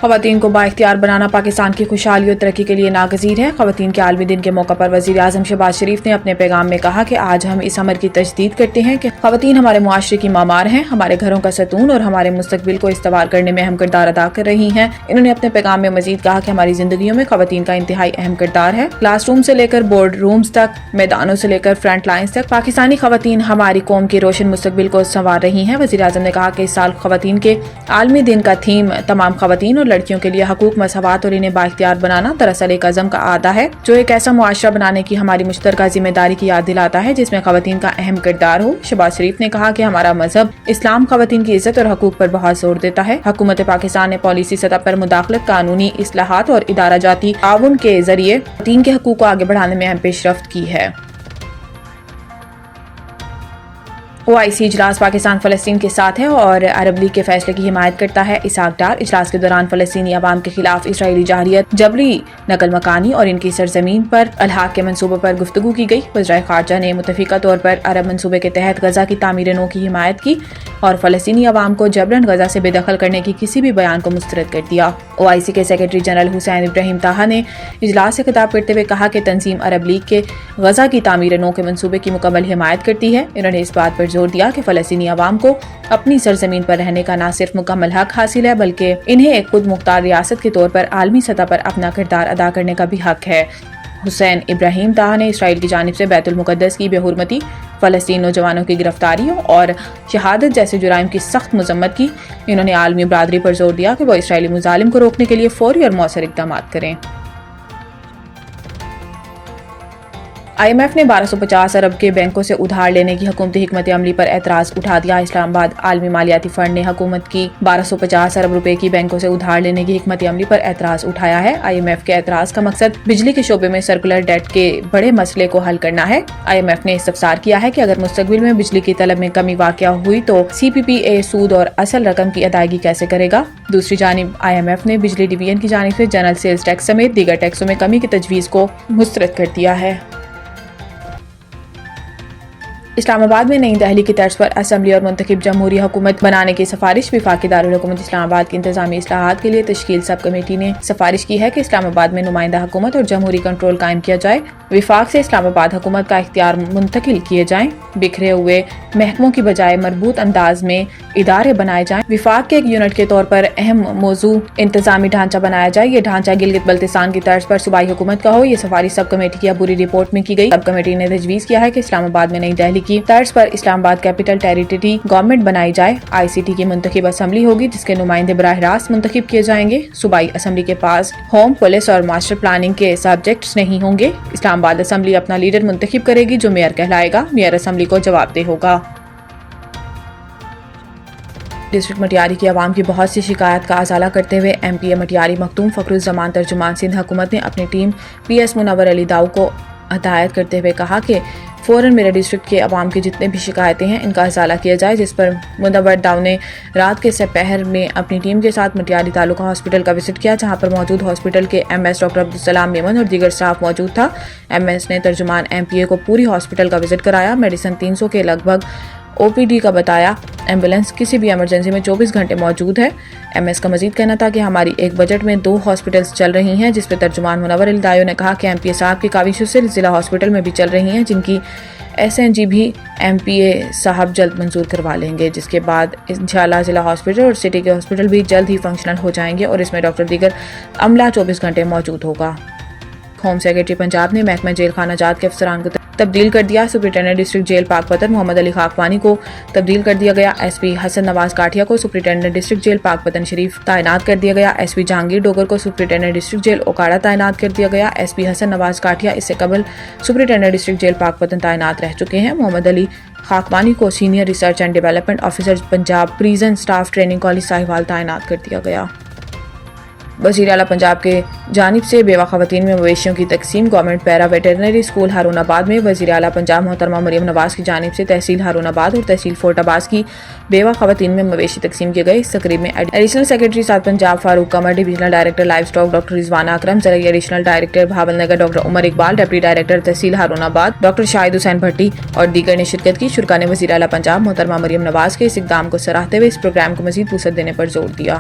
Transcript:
خواتین کو بااختیار بنانا پاکستان کی خوشحالی اور ترقی کے لیے ناگزیر ہے۔ خواتین کے عالمی دن کے موقع پر وزیر اعظم شہباز شریف نے اپنے پیغام میں کہا کہ آج ہم اس امر کی تجدید کرتے ہیں کہ خواتین ہمارے معاشرے کی معمار ہیں، ہمارے گھروں کا ستون اور ہمارے مستقبل کو استوار کرنے میں اہم کردار ادا کر رہی ہیں۔ انہوں نے اپنے پیغام میں مزید کہا کہ ہماری زندگیوں میں خواتین کا انتہائی اہم کردار ہے۔ کلاس روم سے لے کر بورڈ رومز تک، میدانوں سے لے کر فرنٹ لائنز تک، پاکستانی خواتین ہماری قوم کے روشن مستقبل کو سنوار رہی ہیں۔ وزیر اعظم نے کہا کہ اس سال خواتین کے عالمی دن کا تھیم تمام خواتین اور لڑکیوں کے لیے حقوق، مساوات اور انہیں بااختیار بنانا دراصل ایک عزم کا اعادہ ہے جو ایک ایسا معاشرہ بنانے کی ہماری مشترکہ ذمہ داری کی یاد دلاتا ہے جس میں خواتین کا اہم کردار ہو۔ شہباز شریف نے کہا کہ ہمارا مذہب اسلام خواتین کی عزت اور حقوق پر بہت زور دیتا ہے۔ حکومت پاکستان نے پالیسی سطح پر مداخلت، قانونی اصلاحات اور ادارہ جاتی تعاون کے ذریعے خواتین کے حقوق کو آگے بڑھانے میں اہم پیش رفت کی ہے۔ OIC اجلاس پاکستان فلسطین کے ساتھ ہے اور عرب لیگ کے فیصلے کی حمایت کرتا ہے۔ اسحاق ڈار اجلاس کے دوران فلسطینی عوام کے خلاف اسرائیلی جارحیت، جبری نقل مکانی اور ان کی سرزمین پر الحاق کے منصوبوں پر گفتگو کی گئی۔ وزرائے خارجہ نے متفقہ طور پر عرب منصوبے کے تحت غزہ کی تعمیر نو کی حمایت کی اور فلسطینی عوام کو جبراً غزہ سے بے دخل کرنے کی کسی بھی بیان کو مسترد کر دیا۔ OIC کے سیکرٹری جنرل حسین ابراہیم طاہا نے اجلاس سے خطاب کرتے ہوئے کہا کہ تنظیم عرب لیگ کے غزہ کی تعمیر نو کے منصوبے کی مکمل حمایت کرتی ہے۔ انہوں نے اس بات پر زور دیا کہ فلسطینی عوام کو اپنی سرزمین پر رہنے کا نہ صرف مکمل حق حاصل ہے بلکہ انہیں ایک خود مختار ریاست کے طور پر عالمی سطح پر اپنا کردار ادا کرنے کا بھی حق ہے۔ حسین ابراہیم طاہا نے اسرائیل کی جانب سے بیت المقدس کی بے حرمتی، فلسطینی نوجوانوں کی گرفتاریوں اور شہادت جیسے جرائم کی سخت مذمت کی۔ انہوں نے عالمی برادری پر زور دیا کہ وہ اسرائیلی مظالم کو روکنے کے لیے فوری اور مؤثر اقدامات کریں۔ IMF نے 1250 ارب کے بینکوں سے ادھار لینے کی حکومتی حکمت عملی پر اعتراض اٹھا دیا۔ اسلام آباد عالمی مالیاتی فنڈ نے حکومت کی 1250 ارب روپے کی بینکوں سے ادھار لینے کی حکمت عملی پر اعتراض اٹھایا ہے۔ IMF کے اعتراض کا مقصد بجلی کے شعبے میں سرکولر ڈیٹ کے بڑے مسئلے کو حل کرنا ہے۔ IMF نے استفسار کیا ہے کہ اگر مستقبل میں بجلی کی طلب میں کمی واقع ہوئی تو CPPA سود اور اصل رقم کی ادائیگی کیسے کرے گا۔ دوسری جانب IMF نے بجلی ڈویژن کی جانب سے جنرل سیلز ٹیکس سمیت دیگر ٹیکسوں میں کمی کی تجویز کو مسترد کر دیا ہے۔ اسلام آباد میں نئی دہلی کی طرز پر اسمبلی اور منتخب جمہوری حکومت بنانے کی سفارش۔ وفاقی دارالحکومت اسلام آباد کی انتظامی اصلاحات کے لیے تشکیل سب کمیٹی نے سفارش کی ہے کہ اسلام آباد میں نمائندہ حکومت اور جمہوری کنٹرول قائم کیا جائے، وفاق سے اسلام آباد حکومت کا اختیار منتقل کیے جائیں، بکھرے ہوئے محکموں کی بجائے مربوط انداز میں ادارے بنائے جائیں، وفاق کے ایک یونٹ کے طور پر اہم موضوع انتظامی ڈھانچہ بنایا جائے، یہ ڈھانچہ گلگت بلتستان کی طرز پر صوبائی حکومت کا ہو۔ یہ سفارش سب کمیٹی کی عبوری رپورٹ میں کی گئی۔ سب کمیٹی نے تجویز کیا ہے کہ اسلام آباد میں نئی دہلی کی طرز پر اسلام آباد کیپٹل ٹیریٹری گورنمنٹ بنائی جائے۔ ICT کی منتخب اسمبلی ہوگی جس کے نمائندے براہ راست منتخب کیے جائیں گے۔ صوبائی اسمبلی کے پاس ہوم، پولیس اور ماسٹر پلاننگ کے سبجیکٹس نہیں ہوں گے۔ اسلام آباد اسمبلی اپنا لیڈر منتخب کرے گی جو میئر کہلائے گا۔ میئر اسمبلی کو جواب دہ ہوگا۔ ڈسٹرکٹ مٹیاری کی عوام کی بہت سی شکایات کا ازالہ کرتے ہوئے MPA مٹیاری مختوم فخر الزمان ترجمان سندھ حکومت نے اپنی ٹیم PS منور علی داؤ کو ہدایت کرتے ہوئے کہا کہ فوراً میرے ڈسٹرکٹ کے عوام کی جتنے بھی شکایتیں ہیں ان کا ازالہ کیا جائے، جس پر منور داؤ نے رات کے سپہر میں اپنی ٹیم کے ساتھ مٹیاری تعلقہ ہاسپٹل کا وزٹ کیا جہاں پر موجود ہاسپٹل کے MS ڈاکٹر عبدالسلام میمن اور دیگر سٹاف موجود تھا۔ MS نے ترجمان MPA کو پوری ہاسپٹل کا وزٹ کرایا، میڈیسن 300 کے لگ بھگ OPD کا بتایا، ایمبولینس کسی بھی ایمرجنسی میں 24 گھنٹے موجود ہے۔ MS کا مزید کہنا تھا کہ ہماری ایک بجٹ میں 2 ہاسپٹلز چل رہی ہیں، جس پہ ترجمان منور علی داؤ نے کہا کہ MPA صاحب کی کاوشوں سے ضلع ہاسپٹل میں بھی چل رہی ہیں جن کی SNG بھی MPA صاحب جلد منظور کروا لیں گے، جس کے بعد انشاءاللہ ضلع ہاسپٹل اور سٹی کے ہاسپٹل بھی جلد ہی فنکشنل ہو جائیں گے اور اس میں ڈاکٹر دیگر عملہ 24 گھنٹے موجود ہوگا۔ ہوم سیکرٹری پنجاب نے محکمہ جیل خانہ جات کے افسران کو تبدیل کر دیا۔ سپرنٹینڈنٹ ڈسٹرکٹ جیل پاک پتن محمد علی خاکوانی کو تبدیل کر دیا گیا۔ SP حسن نواز کاٹھیا کو سپرنٹینڈنٹ ڈسٹرکٹ جیل پاک پتن شریف تعینات کر دیا گیا۔ SP جہانگیر ڈوگر کو سپرنٹینڈنٹ ڈسٹرکٹ جیل اوکاڑا تعینات کر دیا گیا۔ SP حسن نواز کاٹھیا اس سے قبل سپرنٹینڈنٹ ڈسٹرکٹ جیل پاک پتن تعینات رہ چکے ہیں۔ محمد علی خاکوانی کو senior research and development officer Punjab prison staff training college Sahiwal تعینات کر دیا گیا۔ وزیر اعلیٰ پنجاب کے جانب سے بیوہ خواتین میں مویشیوں کی تقسیم۔ گورنمنٹ پیرا ویٹرنری اسکول ہارون آباد میں وزیر اعلیٰ پنجاب محترمہ مریم نواز کی جانب سے تحصیل ہارون آباد اور تحصیل فورٹ عباس کی بیوہ خواتین میں مویشی تقسیم کیے گئے۔ اس تقریب میں ایڈیشنل سیکرٹری ساتھ Punjab Farooq Qamar, divisional director livestock doctor Rizwana Akram, زرعی additional director Bahawalnagar doctor Umar Iqbal, deputy director تحصیل ہارون آباد ڈاکٹر شاہد حسین بھٹی اور دیگر نے شرکت کی۔ شرکاء نے وزیر اعلیٰ پنجاب محترمہ مریم نواز کے اس اقدام کو سراہتے ہوئے اس پروگرام کو مزید وسعت دینے پر زور دیا۔